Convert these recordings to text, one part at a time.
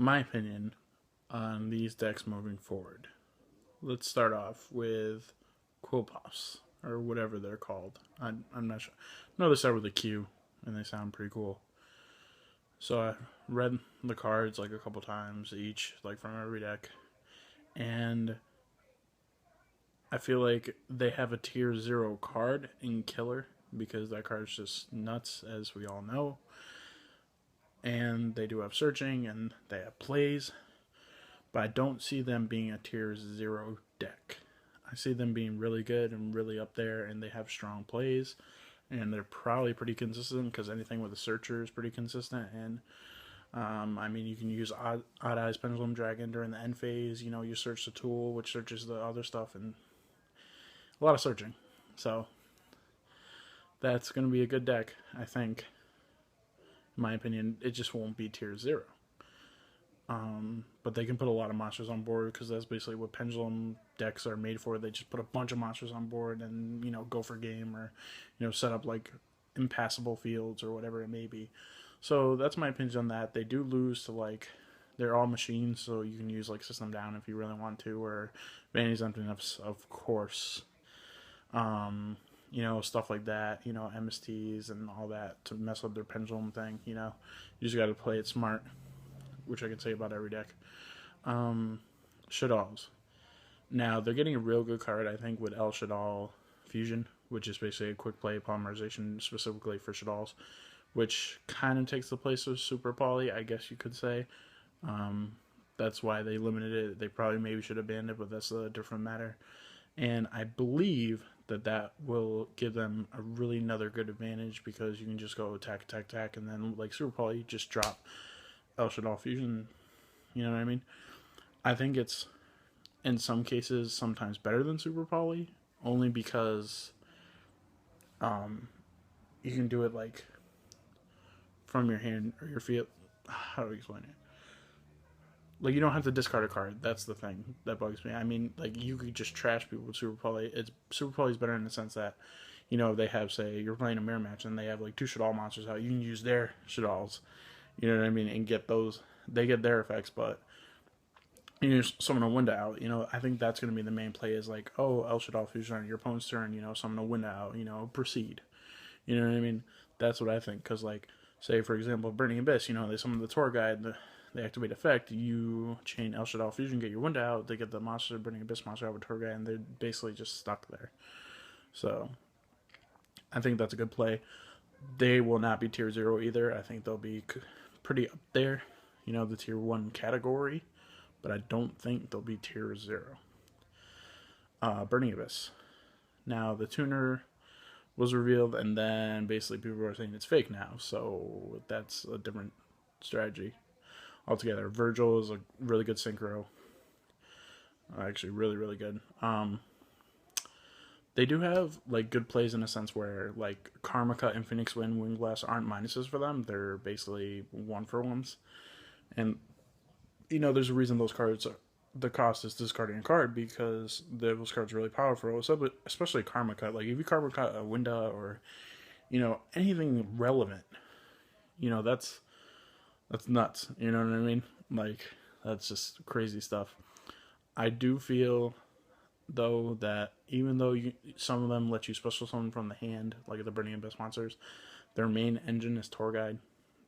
my opinion on these decks moving forward. Let's start off with Quillpuffs, or whatever they're called. I'm not sure. No, they start with a Q, and they sound pretty cool. So I read the cards like a couple times each, like from every deck, and I feel like they have a tier 0 card in Killer because that card's just nuts, as we all know. And they do have searching and they have plays, but I don't see them being a tier 0 deck. I see them being really good and really up there, and they have strong plays, and they're probably pretty consistent because anything with a searcher is pretty consistent. And I mean, you can use Odd Eyes Pendulum Dragon during the end phase. You know, you search the tool, which searches the other stuff, and a lot of searching. So that's going to be a good deck, I think. In my opinion, it just won't be tier 0. But they can put a lot of monsters on board because that's basically what Pendulum decks are made for. They just put a bunch of monsters on board and, go for game, or, set up like impassable fields or whatever it may be. So that's my opinion on that. They do lose to like, they're all machines, so you can use like System Down if you really want to, or Vanity's Emptiness, of course. Stuff like that, MSTs and all that to mess up their pendulum thing, you just got to play it smart, which I can say about every deck. Shaddolls. Now, they're getting a real good card, I think, with El Shaddol Fusion, which is basically a quick play polymerization specifically for Shaddolls, which kind of takes the place of Super Poly, I guess you could say. That's why they limited it. They probably maybe should have banned it, but that's a different matter. And I believe that will give them a really another good advantage because you can just go attack, attack, attack, and then like Super Poly, just drop El Shaddol Fusion. You know what I mean? I think it's in some cases sometimes better than Super Poly, only because you can do it like from your hand or your field. How do I explain it? Like, you don't have to discard a card. That's the thing that bugs me. I mean, like, you could just trash people with Super Poly. Super Poly's better in the sense that, they have, say, you're playing a mirror match and they have like 2 Shaddol monsters out. You can use their Shaddolls, you know what I mean, and get those. They get their effects, but summon a Winda out. I think that's going to be the main play is like, oh, El Shaddol Fusion on your opponent's turn, summon a Winda out, proceed. You know what I mean? That's what I think. Because, like, say, for example, Burning Abyss, they summon the Tour Guide, they activate effect, you chain El Shaddol Fusion, get your Winda out, they get the monster, Burning Abyss monster out with Tour Guide, and they're basically just stuck there. So, I think that's a good play. They will not be tier 0 either. I think they'll be pretty up there, the tier 1 category, but I don't think they'll be tier 0. Burning Abyss. Now, the tuner was revealed, and then basically people are saying it's fake now, so that's a different strategy altogether. Virgil is a really good synchro. Actually, really, really good. They do have like good plays in a sense where like Karmika and Phoenix Wind, Wind Blast aren't minuses for them. They're basically 1-for-1s. And, there's a reason those cards are, the cost is discarding a card because those cards are really powerful, especially Karmika. Like, if you Karmika a Winda or, anything relevant, that's nuts. You know what I mean? Like, that's just crazy stuff. I do feel, though, that even though some of them let you special summon from the hand, like the Burning Abyss monsters, their main engine is Tour Guide.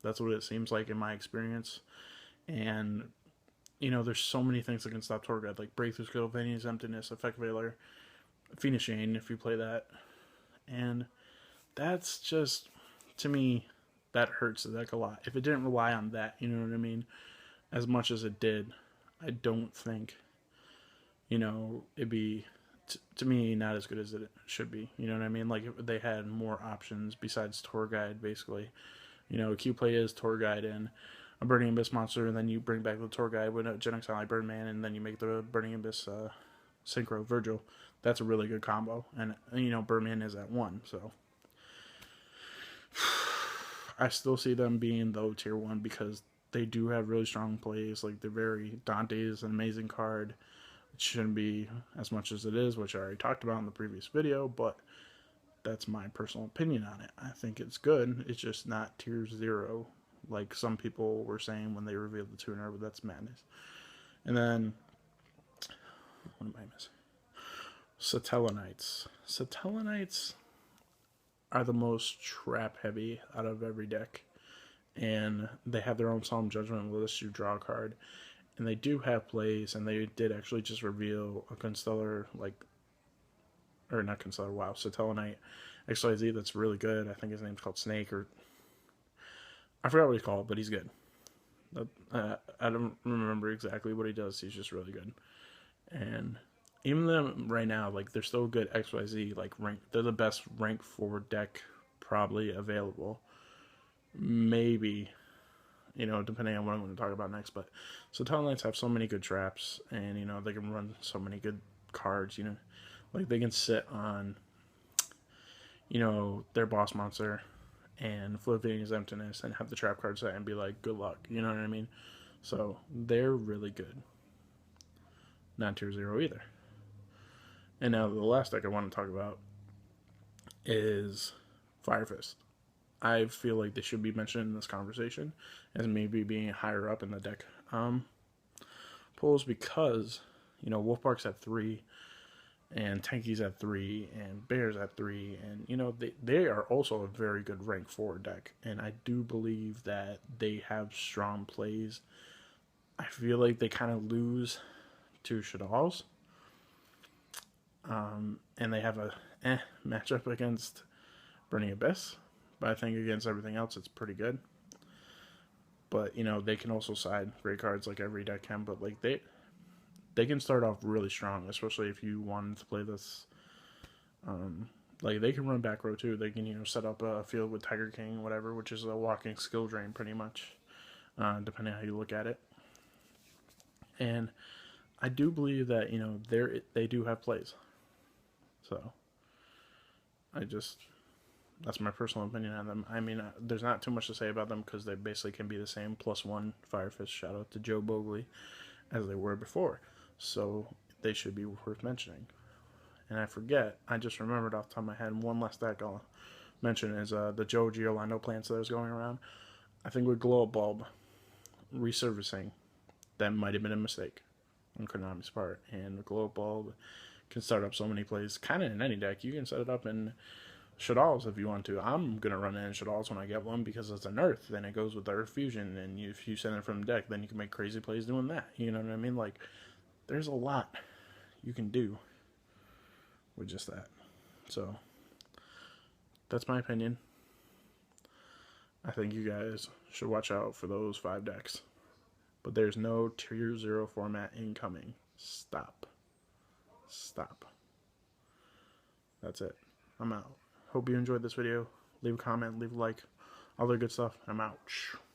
That's what it seems like in my experience. And, there's so many things that can stop Tour Guide, like Breakthrough Skill, Vanity's Emptiness, Effect Veiler, Phoenix Chain, if you play that. And that's just, to me, that hurts the deck a lot. If it didn't rely on that, you know what I mean, as much as it did, I don't think, it'd be, to me, not as good as it should be. You know what I mean? Like, if they had more options besides Tour Guide, basically. Q play is Tour Guide and a Burning Abyss monster, and then you bring back the Tour Guide with a Gen Exile Birdman, and then you make the Burning Abyss Synchro Virgil. That's a really good combo. And, Birdman is at 1, so I still see them being, though, tier 1 because they do have really strong plays. Like, they're very... Dante is an amazing card. It shouldn't be as much as it is, which I already talked about in the previous video, but that's my personal opinion on it. I think it's good. It's just not tier 0 like some people were saying when they revealed the tuner, but that's madness. And then, what am I missing? Satellanites. Satellanites are the most trap heavy out of every deck. And they have their own Solemn Judgment with us. You draw a card. And they do have plays, and they did actually just reveal a Constellar, like, or not Constellar, wow, Satellanite XYZ that's really good. I think his name's called Snake, or I forgot what he's called, but he's good. I don't remember exactly what he does. He's just really good. And even them right now, like, they're still good XYZ, like, rank. They're the best rank 4 deck probably available. Maybe, you know, depending on what I'm going to talk about next. But Satellites have so many good traps, and, you know, they can run so many good cards, you know. Like, they can sit on, you know, their boss monster and flipping his emptiness and have the trap card set and be like, good luck, you know what I mean? So they're really good. Not tier 0 either. And now the last deck I want to talk about is Fire Fist. I feel like they should be mentioned in this conversation as maybe being higher up in the deck polls, because, you know, Wolfbark's at 3 and Tanky's at 3 and Bear's at 3, and, you know, they are also a very good rank 4 deck, and I do believe that they have strong plays. I feel like they kind of lose to Shaddolls, and they have a matchup against Burning Abyss, but I think against everything else it's pretty good. But, you know, they can also side great cards like every deck can, but, like, they can start off really strong, especially if you wanted to play this. Like, they can run back row too. They can, you know, set up a field with Tiger King, whatever, which is a walking skill drain pretty much, depending on how you look at it. And I do believe that, you know, they do have plays. So that's my personal opinion on them. I mean, there's not too much to say about them because they basically can be the same +1 Fire Fist, shout out to Joe Bogley, as they were before. So they should be worth mentioning. And I just remembered off the top of my head, one last deck I'll mention is the Joe Giolando plants that was going around. I think with Glow Bulb resurfacing, that might have been a mistake on Konami's part. And the Glow Bulb can start up so many plays, kind of in any deck. You can set it up in Shaddolls if you want to. I'm going to run it in Shaddolls when I get one because it's an Earth, then it goes with the Earth Fusion, and if you send it from the deck, then you can make crazy plays doing that. You know what I mean? Like, there's a lot you can do with just that. So, that's my opinion. I think you guys should watch out for those 5 decks. But there's no tier 0 format incoming. Stop. That's it. I'm out. Hope you enjoyed this video. Leave a comment, leave a like, all the good stuff. I'm out.